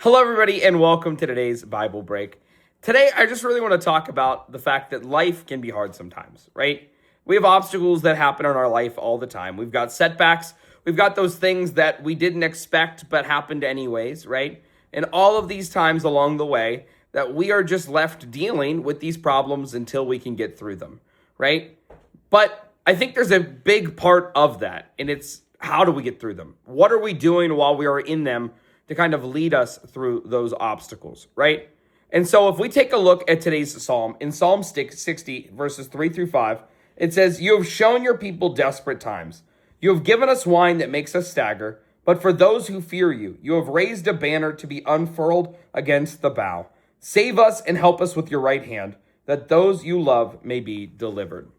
Hello, everybody, and welcome to today's Bible break. Today, I just really want to talk about the fact that life can be hard sometimes, right? We have obstacles that happen in our life all the time. We've got setbacks. We've got those things that we didn't expect but happened anyways, right? And all of these times along the way that we are just left dealing with these problems until we can get through them, right? But I think there's a big part of that, and it's how do we get through them? What are we doing while we are in them to kind of lead us through those obstacles, right? And so if we take a look at today's psalm, in Psalm 60, verses 3 through 5, it says, "You have shown your people desperate times. You have given us wine that makes us stagger. But for those who fear you, you have raised a banner to be unfurled against the bow. Save us and help us with your right hand, that those you love may be delivered."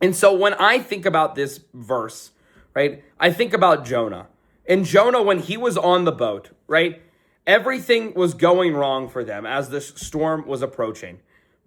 And so when I think about this verse, right, I think about Jonah. And Jonah, when he was on the boat, right, everything was going wrong for them as this storm was approaching.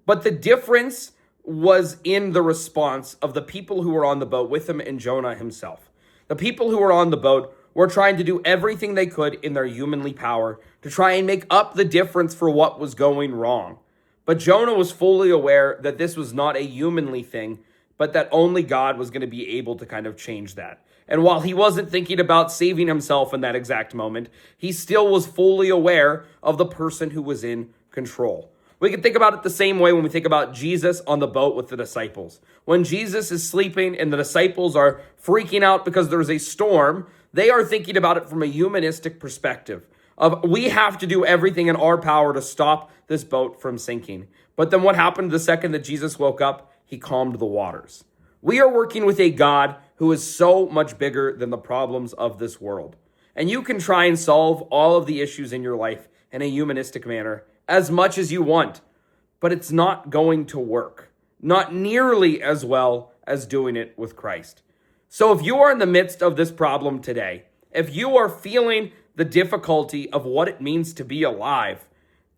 But the difference was in the response of the people who were on the boat with him and Jonah himself. The people who were on the boat were trying to do everything they could in their humanly power to try and make up the difference for what was going wrong. But Jonah was fully aware that this was not a humanly thing, but that only God was going to be able to kind of change that. And while he wasn't thinking about saving himself in that exact moment, he still was fully aware of the person who was in control. We can think about it the same way when we think about Jesus on the boat with the disciples. When Jesus is sleeping and the disciples are freaking out because there's a storm, they are thinking about it from a humanistic perspective of we have to do everything in our power to stop this boat from sinking. But then what happened the second that Jesus woke up? He calmed the waters. We are working with a God who is so much bigger than the problems of this world. And you can try and solve all of the issues in your life in a humanistic manner as much as you want, but it's not going to work. Not nearly as well as doing it with Christ. So if you are in the midst of this problem today, if you are feeling the difficulty of what it means to be alive,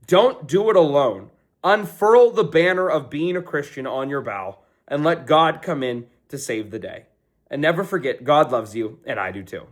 don't do it alone. Unfurl the banner of being a Christian on your bow and let God come in to save the day. And never forget, God loves you, and I do too.